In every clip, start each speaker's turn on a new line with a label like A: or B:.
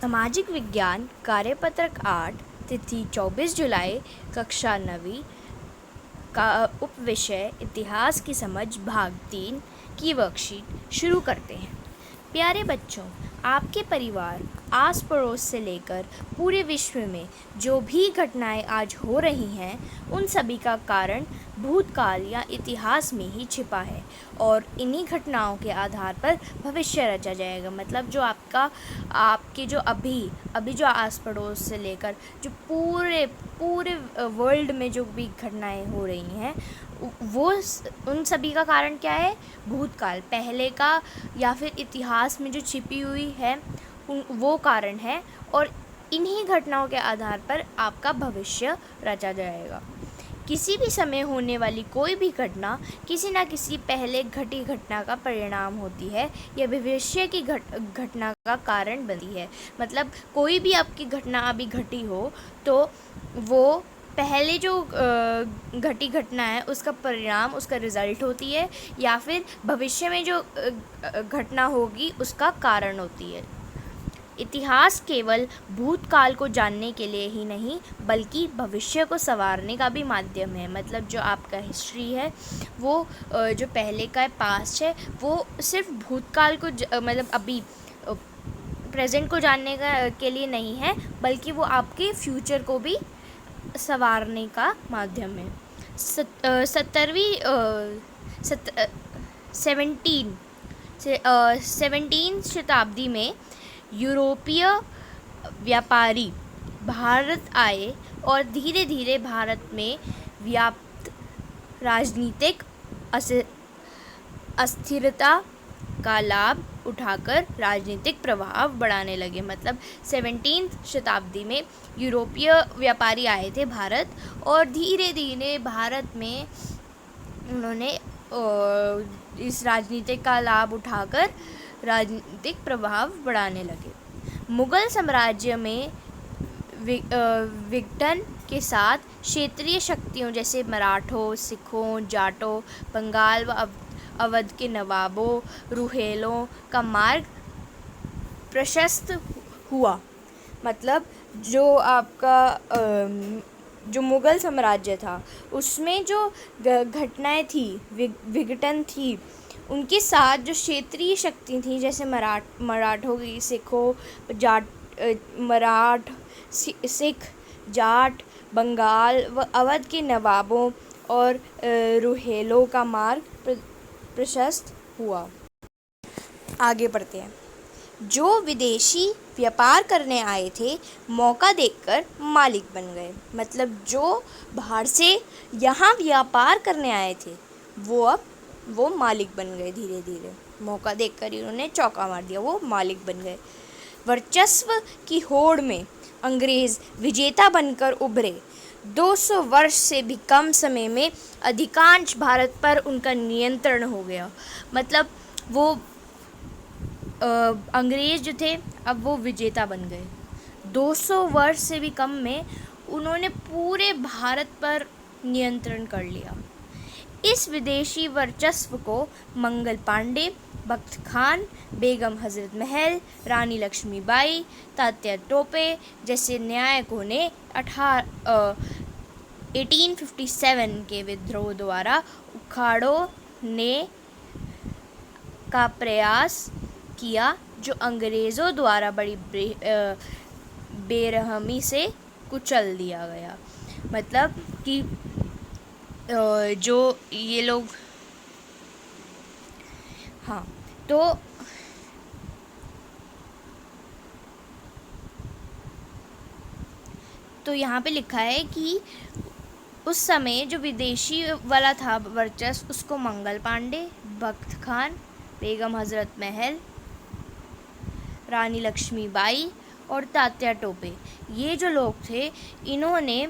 A: सामाजिक विज्ञान कार्यपत्रक 8 तिथि 24 जुलाई कक्षा 9वीं का उपविषय इतिहास की समझ भाग 3 की वर्कशीट शुरू करते हैं। प्यारे बच्चों, आपके परिवार, आस पड़ोस से लेकर पूरे विश्व में जो भी घटनाएं आज हो रही हैं, उन सभी का कारण भूतकाल या इतिहास में ही छिपा है और इन्हीं घटनाओं के आधार पर भविष्य रचा जाएगा। मतलब जो आपके जो अभी जो आस पड़ोस से लेकर जो पूरे पूरे वर्ल्ड में जो भी घटनाएं हो रही हैं, वो उन सभी का कारण क्या है? भूतकाल, पहले का या फिर इतिहास में जो छिपी हुई है वो कारण है और इन्हीं घटनाओं के आधार पर आपका भविष्य रचा जाएगा। किसी भी समय होने वाली कोई भी घटना किसी न किसी पहले घटी घटना का परिणाम होती है या भविष्य की घटना का कारण बनती है। मतलब कोई भी आपकी घटना अभी घटी हो तो वो पहले जो घटी घटना है उसका परिणाम, उसका रिज़ल्ट होती है या फिर भविष्य में जो घटना होगी उसका कारण होती है। इतिहास केवल भूतकाल को जानने के लिए ही नहीं बल्कि भविष्य को संवारने का भी माध्यम है। मतलब जो आपका हिस्ट्री है वो जो पहले का पास्ट है वो सिर्फ भूतकाल को मतलब अभी प्रेजेंट को जानने के लिए नहीं है बल्कि वो आपके फ्यूचर को भी संवारने का माध्यम है। 17 शताब्दी में यूरोपीय व्यापारी भारत आए और धीरे धीरे भारत में व्याप्त राजनीतिक अस्थिरता का लाभ उठाकर राजनीतिक प्रभाव बढ़ाने लगे। मतलब 17 शताब्दी में यूरोपीय व्यापारी आए थे भारत और धीरे धीरे भारत में उन्होंने इस राजनीतिक का लाभ उठाकर राजनीतिक प्रभाव बढ़ाने लगे। मुग़ल साम्राज्य में विघटन के साथ क्षेत्रीय शक्तियों जैसे मराठों, सिखों, जाटों, बंगाल व अवध के नवाबों, रुहेलों का मार्ग प्रशस्त हुआ। मतलब जो आपका जो मुग़ल साम्राज्य था उसमें जो घटनाएं थी, विघटन थी, उनके साथ जो क्षेत्रीय शक्ति थी जैसे मराठों की, सिखों, सिख, जाट, बंगाल व अवध के नवाबों और रुहेलों का मार्ग प्रशस्त हुआ। आगे बढ़ते हैं। जो विदेशी व्यापार करने आए थे मौका देखकर मालिक बन गए। मतलब जो बाहर से यहाँ व्यापार करने आए थे वो मालिक बन गए। धीरे धीरे मौका देखकर इन्होंने चौका मार दिया, वो मालिक बन गए। वर्चस्व की होड़ में अंग्रेज़ विजेता बनकर उभरे। 200 वर्ष से भी कम समय में अधिकांश भारत पर उनका नियंत्रण हो गया। मतलब वो अंग्रेज़ जो थे अब वो विजेता बन गए। 200 वर्ष से भी कम में उन्होंने पूरे भारत पर नियंत्रण कर लिया। इस विदेशी वर्चस्व को मंगल पांडे, बख्त खान, बेगम हज़रत महल, रानी लक्ष्मीबाई, तात्या टोपे जैसे नायकों ने 1857 के विद्रोह द्वारा उखाड़ने का प्रयास किया, जो अंग्रेज़ों द्वारा बड़ी बेरहमी से कुचल दिया गया। मतलब कि जो ये लोग तो यहाँ पे लिखा है कि उस समय जो विदेशी वाला था वर्चस्व उसको मंगल पांडे, बख्त खान, बेगम हज़रत महल, रानी लक्ष्मीबाई और तात्या टोपे, ये जो लोग थे इन्होंने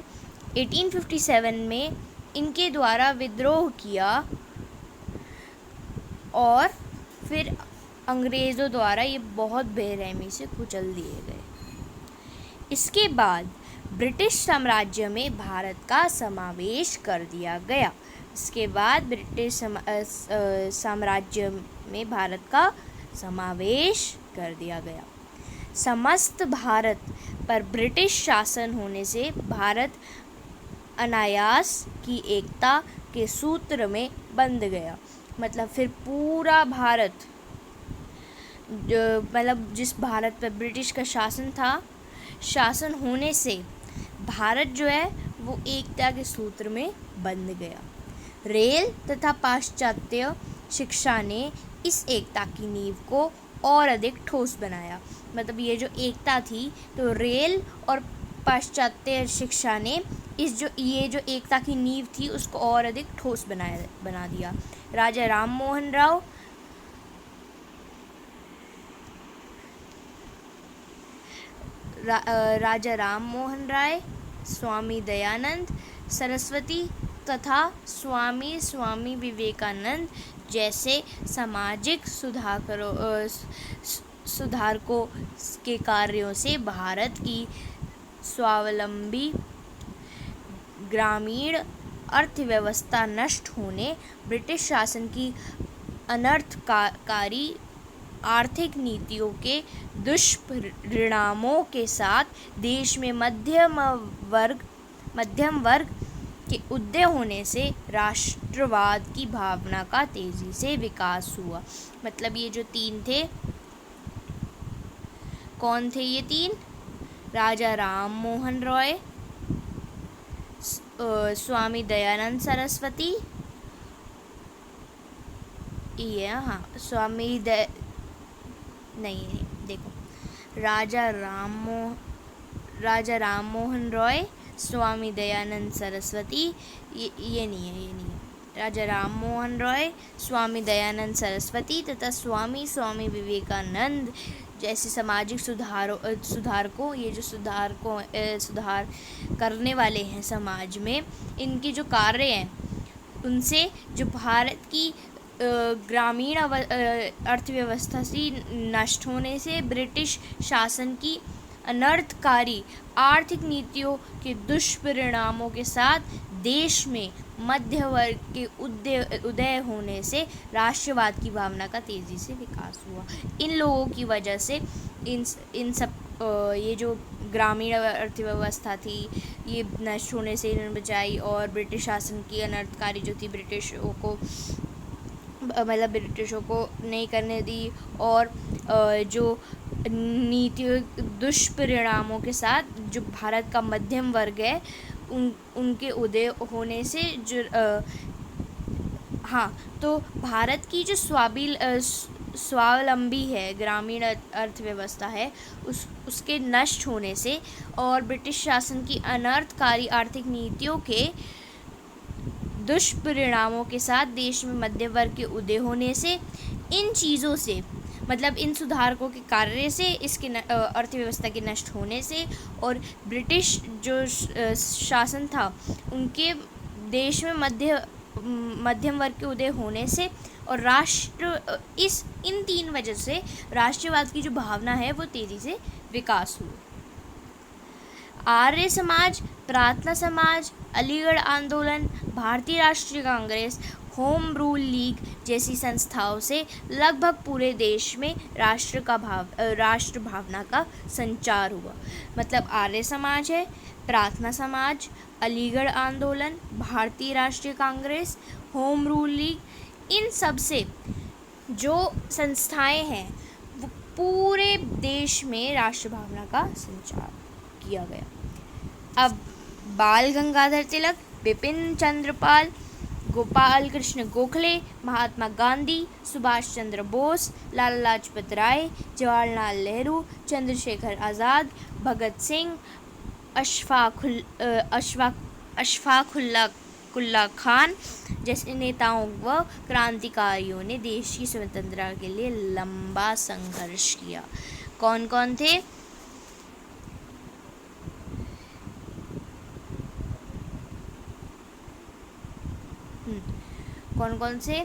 A: 1857 में इनके द्वारा विद्रोह किया और फिर अंग्रेज़ों द्वारा ये बहुत बेरहमी से कुचल दिए गए। इसके बाद ब्रिटिश साम्राज्य में भारत का समावेश कर दिया गया। इसके बाद ब्रिटिश साम्राज्य में भारत का समावेश कर दिया गया। समस्त भारत पर ब्रिटिश शासन होने से भारत अनायास की एकता के सूत्र में बंध गया। मतलब फिर पूरा भारत, मतलब जिस भारत पर ब्रिटिश का शासन होने से भारत जो है वो एकता के सूत्र में बंध गया। रेल तथा पाश्चात्य शिक्षा ने इस एकता की नींव को और अधिक ठोस बनाया। मतलब ये जो एकता थी, तो रेल और पाश्चात्य शिक्षा ने ये जो एकता की नींव थी उसको और अधिक ठोस बना दिया। राजा राम मोहन राय, स्वामी दयानंद सरस्वती तथा स्वामी विवेकानंद जैसे सामाजिक सुधारकों के कार्यों से भारत की स्वावलंबी ग्रामीण अर्थव्यवस्था नष्ट होने, ब्रिटिश शासन की अनर्थकारी आर्थिक नीतियों के दुष्परिणामों के साथ देश में मध्यम वर्ग के उदय होने से राष्ट्रवाद की भावना का तेजी से विकास हुआ। मतलब ये जो तीन थे, कौन थे ये तीन? राजा राम मोहन रॉय, स्वामी दयानंद सरस्वती, ये हाँ नहीं देखो, राजा राम मोहन रॉय, स्वामी दयानंद सरस्वती, ये नहीं है। राजा राम मोहन रॉय, स्वामी दयानंद सरस्वती तथा स्वामी विवेकानंद जैसे सामाजिक सुधारकों, ये जो सुधार करने वाले हैं समाज में, इनके जो कार्य हैं उनसे जो भारत की ग्रामीण अर्थव्यवस्था से नष्ट होने से ब्रिटिश शासन की अनर्थकारी आर्थिक नीतियों के दुष्परिणामों के साथ देश में मध्य वर्ग के उदय होने से राष्ट्रवाद की भावना का तेजी से विकास हुआ। इन लोगों की वजह से इन सब ये जो ग्रामीण अर्थव्यवस्था थी ये नष्ट होने से इन्होंने बचाई, और ब्रिटिश शासन की अनर्थकारी जो थी ब्रिटिशों को नहीं करने दी, और जो नीति दुष्परिणामों के साथ जो भारत का मध्यम वर्ग है उनके उदय होने से जो तो भारत की जो स्वावलंबी है ग्रामीण अर्थव्यवस्था है उसके नष्ट होने से और ब्रिटिश शासन की अनर्थकारी आर्थिक नीतियों के दुष्परिणामों के साथ देश में मध्य वर्ग के उदय होने से, इन चीज़ों से मतलब इन सुधारकों के कार्य से, इसके अर्थव्यवस्था के नष्ट होने से और ब्रिटिश जो शासन था उनके देश में मध्यम वर्ग के उदय होने से और इन तीन वजह से राष्ट्रवाद की जो भावना है वो तेज़ी से विकास हुई। आर्य समाज, प्रार्थना समाज, अलीगढ़ आंदोलन, भारतीय राष्ट्रीय कांग्रेस, होम रूल लीग जैसी संस्थाओं से लगभग पूरे देश में राष्ट्र भावना का संचार हुआ। मतलब आर्य समाज है, प्रार्थना समाज, अलीगढ़ आंदोलन, भारतीय राष्ट्रीय कांग्रेस, होम रूल लीग, इन सब से जो संस्थाएं हैं वो पूरे देश में राष्ट्र भावना का संचार किया गया। अब बाल गंगाधर तिलक, बिपिन चंद्र पाल, गोपाल कृष्ण गोखले, महात्मा गांधी, सुभाष चंद्र बोस, लाला लाजपत राय, जवाहरलाल नेहरू, चंद्रशेखर आज़ाद, भगत सिंह, अशफाकुल्ला खान जैसे नेताओं व क्रांतिकारियों ने देश की स्वतंत्रता के लिए लंबा संघर्ष किया। कौन कौन थे? कौन कौन से?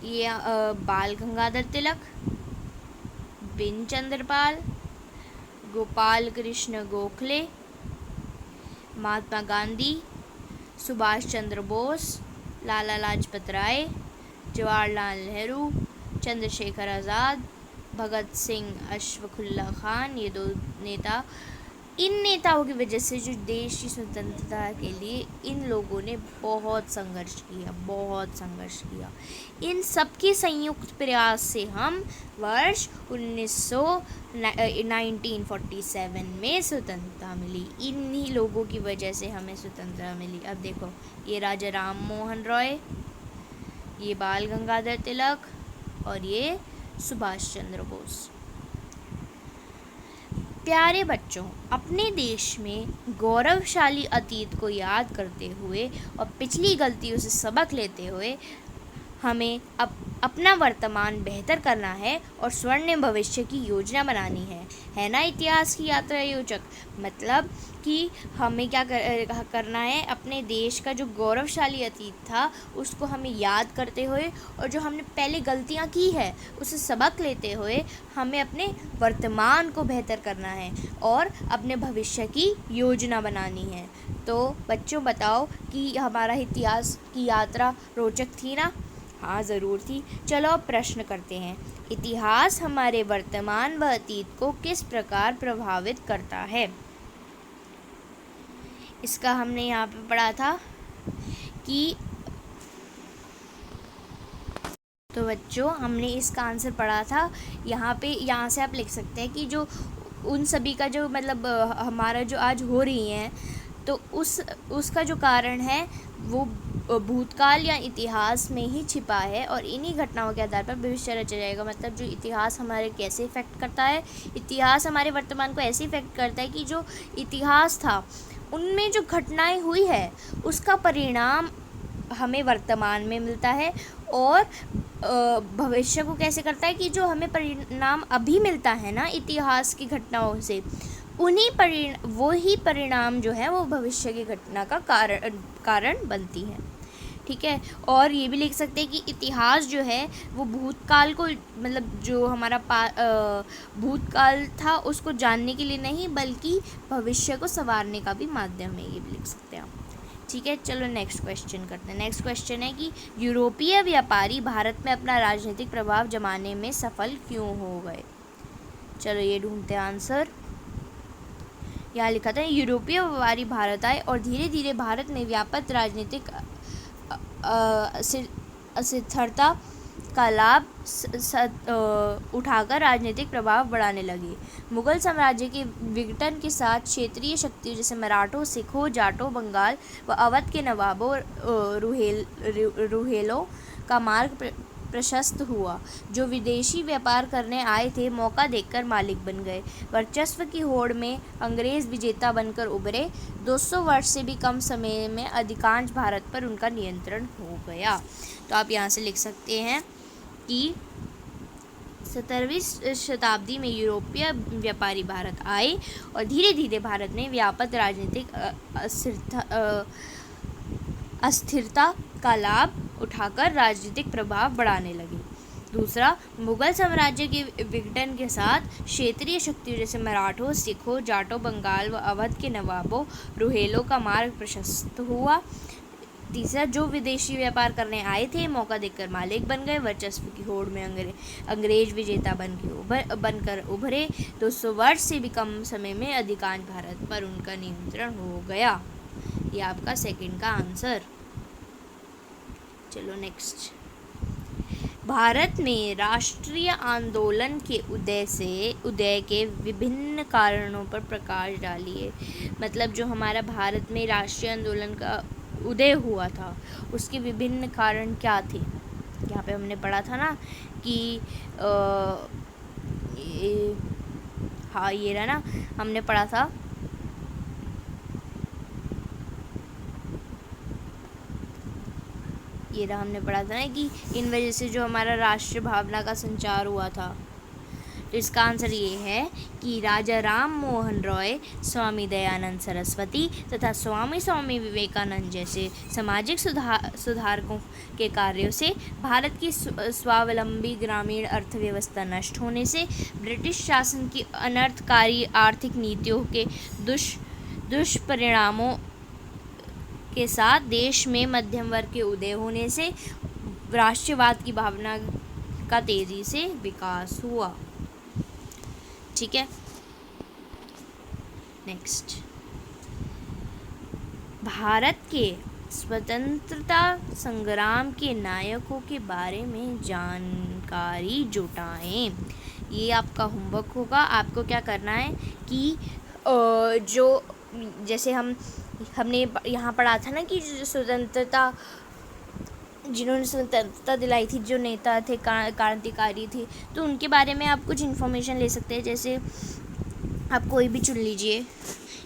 A: ये बाल गंगाधर तिलक, बिपिन चंद्र पाल, गोपाल कृष्ण गोखले, महात्मा गांधी, सुभाष चंद्र बोस, लाला लाजपत राय, जवाहरलाल नेहरू, चंद्रशेखर आज़ाद, भगत सिंह, अशफाकुल्ला खान, ये दो नेता, इन नेताओं की वजह से जो देश की स्वतंत्रता के लिए इन लोगों ने बहुत संघर्ष किया, बहुत संघर्ष किया। इन सबके संयुक्त प्रयास से हम वर्ष 1947 में स्वतंत्रता मिली। इन्हीं लोगों की वजह से हमें स्वतंत्रता मिली। अब देखो, ये राजा राम मोहन रॉय, ये बाल गंगाधर तिलक और ये सुभाष चंद्र बोस। प्यारे बच्चों, अपने देश में गौरवशाली अतीत को याद करते हुए और पिछली गलतियों से सबक लेते हुए हमें अपना वर्तमान बेहतर करना है और स्वर्णिम भविष्य की योजना बनानी है ना इतिहास की यात्रा योजक। मतलब कि हमें क्या करना है, अपने देश का जो गौरवशाली अतीत था उसको हमें याद करते हुए और जो हमने पहले गलतियां की है उससे सबक लेते हुए हमें अपने वर्तमान को बेहतर करना है और अपने भविष्य की योजना बनानी है। तो बच्चों, बताओ कि हमारा इतिहास की यात्रा रोचक थी ना? हाँ, ज़रूर थी। चलो अब प्रश्न करते हैं। इतिहास हमारे वर्तमान व अतीत को किस प्रकार प्रभावित करता है? इसका हमने यहाँ पे पढ़ा था कि तो बच्चों, हमने इसका आंसर पढ़ा था। यहाँ से आप लिख सकते हैं कि जो उन सभी का जो मतलब हमारा जो आज हो रही हैं, तो उसका जो कारण है वो भूतकाल या इतिहास में ही छिपा है और इन्हीं घटनाओं के आधार पर भविष्य रचा जाएगा। मतलब जो इतिहास हमारे कैसे इफ़ेक्ट करता है, इतिहास हमारे वर्तमान को ऐसे इफ़ेक्ट करता है कि जो इतिहास था उनमें जो घटनाएं हुई है उसका परिणाम हमें वर्तमान में मिलता है और भविष्य को कैसे करता है कि जो हमें परिणाम अभी मिलता है ना इतिहास की घटनाओं से, वही परिणाम जो है वो भविष्य की घटना का कारण बनती है। ठीक है। और ये भी लिख सकते हैं कि इतिहास जो है वो भूतकाल को, मतलब जो हमारा भूतकाल था उसको जानने के लिए नहीं बल्कि भविष्य को संवारने का भी माध्यम है, ये भी लिख सकते हैं आप। ठीक है, चलो नेक्स्ट क्वेश्चन करते हैं। नेक्स्ट क्वेश्चन है कि यूरोपीय व्यापारी भारत में अपना राजनीतिक प्रभाव जमाने में सफल क्यों हो गए? चलो ये ढूंढते हैं आंसर। यहाँ लिखा था, यूरोपीय व्यापारी भारत आए और धीरे धीरे भारत में व्यापक राजनीतिक अस्थिरता का लाभ उठाकर राजनीतिक प्रभाव बढ़ाने लगे। मुगल साम्राज्य के विघटन के साथ क्षेत्रीय शक्तियों जैसे मराठों, सिखों, जाटों, बंगाल व अवध के नवाबों रुहेलों का मार्ग प्रशस्त हुआ। जो विदेशी व्यापार करने आए थे मौका देखकर मालिक बन गए। वर्चस्व की होड़ में अंग्रेज विजेता बनकर उभरे। 200 वर्ष से भी कम समय में अधिकांश भारत पर उनका नियंत्रण हो गया। तो आप यहाँ से लिख सकते हैं कि 17वीं शताब्दी में यूरोपीय व्यापारी भारत आए और धीरे धीरे भारत में व्यापक राजनीतिक अस्थिरता का लाभ उठाकर राजनीतिक प्रभाव बढ़ाने लगे। दूसरा, मुगल साम्राज्य के विघटन के साथ क्षेत्रीय शक्तियों जैसे मराठों, सिखों, जाटों, बंगाल व अवध के नवाबों रुहेलों का मार्ग प्रशस्त हुआ। तीसरा, जो विदेशी व्यापार करने आए थे मौका देखकर मालिक बन गए। वर्चस्व की होड़ में अंग्रेज विजेता बनकर उभरे। 200 वर्ष से भी कम समय में अधिकांश भारत पर उनका नियंत्रण हो गया। ये आपका सेकंड का आंसर। चलो नेक्स्ट। भारत में राष्ट्रीय आंदोलन के उदय के विभिन्न कारणों पर प्रकाश डालिए। मतलब जो हमारा भारत में राष्ट्रीय आंदोलन का उदय हुआ था उसके विभिन्न कारण क्या थे? यहाँ पे हमने पढ़ा था ना कि ये रहा ना, हमने पढ़ा था ना कि इन वजह से जो हमारा राष्ट्रीय भावना का संचार हुआ था। तो इसका आंसर ये है कि राजा राम मोहन रॉय, स्वामी दयानंद सरस्वती तथा स्वामी विवेकानंद जैसे सामाजिक सुधारकों के कार्यों से भारत की स्वावलंबी ग्रामीण अर्थव्यवस्था नष्ट होने से, ब्रिटिश शासन की अनर्थकारी आर्थिक नीतियों के दुष्परिणामों के साथ देश में मध्यम वर्ग के उदय होने से राष्ट्रवाद की भावना का तेजी से विकास हुआ। ठीक है। नेक्स्ट, भारत के स्वतंत्रता संग्राम के नायकों के बारे में जानकारी जुटाएं। ये आपका होमवर्क होगा। आपको क्या करना है कि जो जैसे हमने यहाँ पढ़ा था ना कि जिन्होंने स्वतंत्रता दिलाई थी, जो नेता थे, क्रांतिकारी थे, तो उनके बारे में आप कुछ इन्फॉर्मेशन ले सकते हैं। जैसे आप कोई भी चुन लीजिए।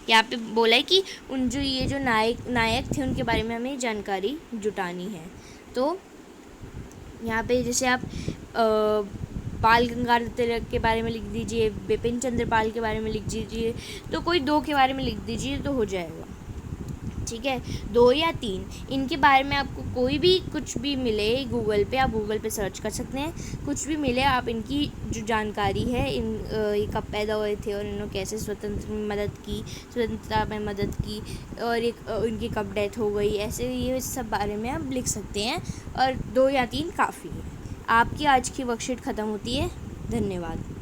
A: यहाँ पे बोला है कि ये जो नायक थे उनके बारे में हमें जानकारी जुटानी है। तो यहाँ पे जैसे आप बाल गंगाधर तिलक के बारे में लिख दीजिए, बिपिन चंद्र पाल के बारे में लिख दीजिए, तो कोई 2 के बारे में लिख दीजिए तो हो जाएगा। ठीक है, 2 या 3 इनके बारे में आपको कोई भी कुछ भी मिले गूगल पे, आप गूगल पे सर्च कर सकते हैं। कुछ भी मिले, आप इनकी जो जानकारी है, ये कब पैदा हुए थे और इन्होंने कैसे स्वतंत्रता में मदद की और इनकी कब डेथ हो गई, ऐसे ये सब बारे में आप लिख सकते हैं। और 2 या 3 काफ़ी है। आपकी आज की वर्कशीट ख़त्म होती है। धन्यवाद।